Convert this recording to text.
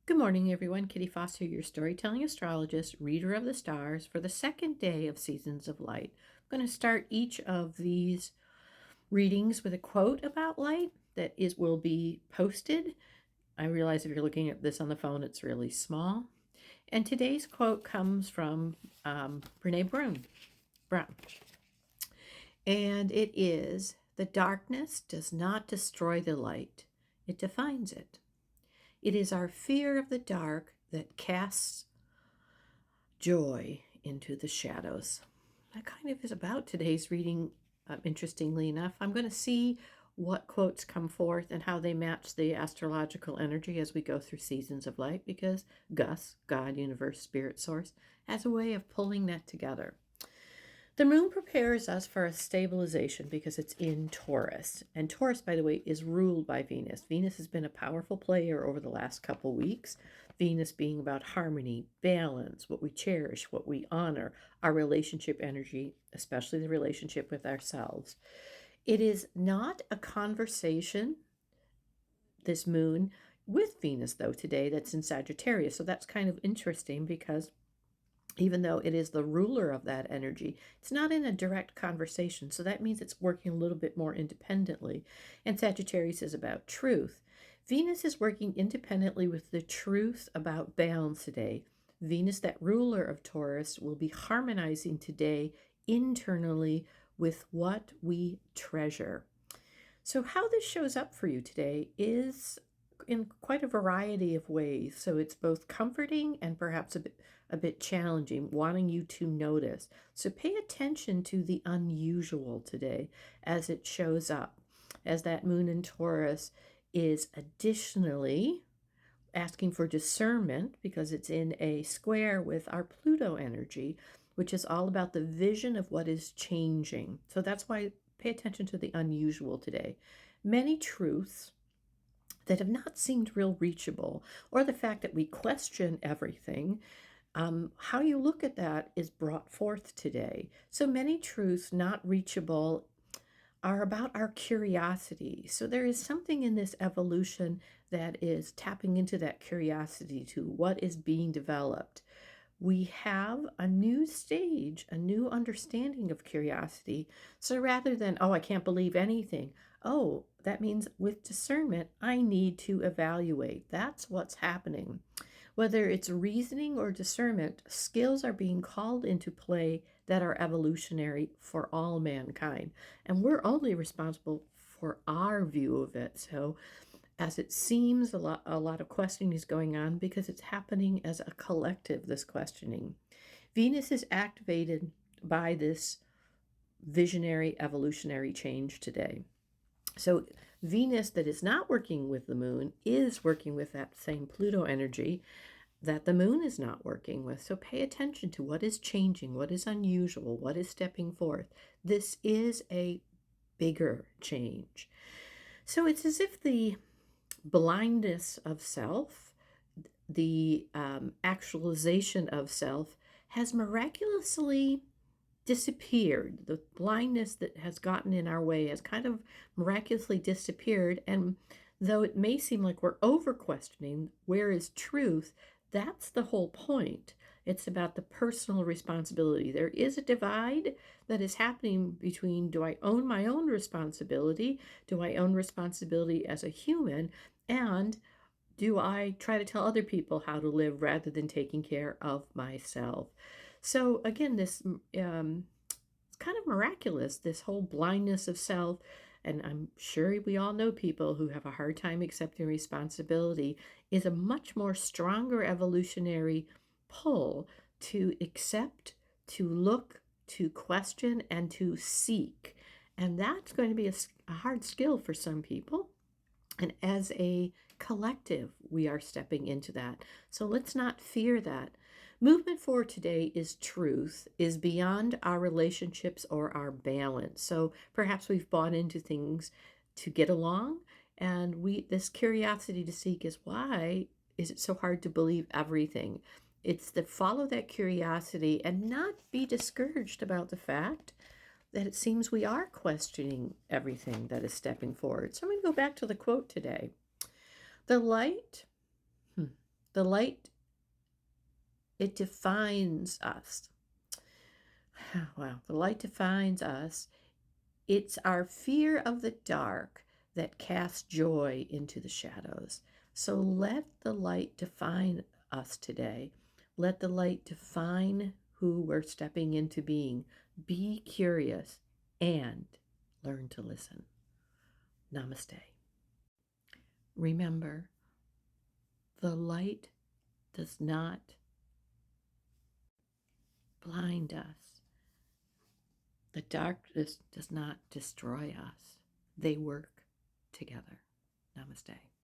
Good morning, everyone. Kitty Foster, your storytelling astrologist, reader of the stars for the second day of Seasons of Light. I'm going to start each of these readings with a quote about light that will be posted. I realize if you're looking at this on the phone, it's really small. And today's quote comes from Brene Brown. And it is, "The darkness does not destroy the light, it defines it. It is our fear of the dark that casts joy into the shadows." That kind of is about today's reading, interestingly enough. I'm going to see what quotes come forth and how they match the astrological energy as we go through Seasons of Light, because Gus, God, Universe, Spirit, Source, has a way of pulling that together. The moon prepares us for a stabilization because it's in Taurus. And Taurus, by the way, is ruled by Venus. Venus has been a powerful player over the last couple weeks. Venus being about harmony, balance, what we cherish, what we honor, our relationship energy, especially the relationship with ourselves. It is not a conversation, this moon, with Venus, though, today, that's in Sagittarius. So that's kind of interesting because even though it is the ruler of that energy, it's not in a direct conversation. So that means it's working a little bit more independently. And Sagittarius is about truth. Venus is working independently with the truth about balance today. Venus, that ruler of Taurus, will be harmonizing today internally with what we treasure. So, how this shows up for you today is in quite a variety of ways. So, it's both comforting and perhaps a bit challenging, wanting you to notice. So, pay attention to the unusual today as it shows up, as that moon in Taurus is additionally asking for discernment because it's in a square with our Pluto energy, which is all about the vision of what is changing. So that's why pay attention to the unusual today. Many truths that have not seemed real reachable, or the fact that we question everything, how you look at that is brought forth today. So many truths not reachable are about our curiosity. So there is something in this evolution that is tapping into that curiosity to what is being developed. We have a new stage, a new understanding of curiosity. So rather than, oh, I can't believe anything, oh, that means with discernment, I need to evaluate. That's what's happening. Whether it's reasoning or discernment, skills are being called into play that are evolutionary for all mankind. And we're only responsible for our view of it. So, as it seems, a lot of questioning is going on because it's happening as a collective, this questioning. Venus is activated by this visionary evolutionary change today. So, Venus, that is not working with the moon, is working with that same Pluto energy that the moon is not working with. So pay attention to what is changing, what is unusual, what is stepping forth. This is a bigger change. So it's as if the blindness of self, the actualization of self, has miraculously disappeared. The blindness that has gotten in our way has kind of miraculously disappeared. And though it may seem like we're over questioning where is truth, that's the whole point. It's about the personal responsibility. There is a divide that is happening between, do I own my own responsibility? Do I own responsibility as a human? And do I try to tell other people how to live rather than taking care of myself? So again, this it's kind of miraculous, this whole blindness of self. And I'm sure we all know people who have a hard time accepting responsibility, is a much more stronger evolutionary pull to accept, to look, to question, and to seek. And that's going to be a hard skill for some people. And as a collective, we are stepping into that. So let's not fear that. Movement forward today is truth, is beyond our relationships or our balance. So perhaps we've bought into things to get along, and this curiosity to seek is, why is it so hard to believe everything? It's to follow that curiosity and not be discouraged about the fact that it seems we are questioning everything that is stepping forward. So I'm going to go back to the quote today. The light The light, it defines us. Wow, the light defines us. It's our fear of the dark that casts joy into the shadows. So let the light define us today. Let the light define who we're stepping into being. Be curious and learn to listen. Namaste. Remember, the light does not blind us. The darkness does not destroy us. They work together. Namaste.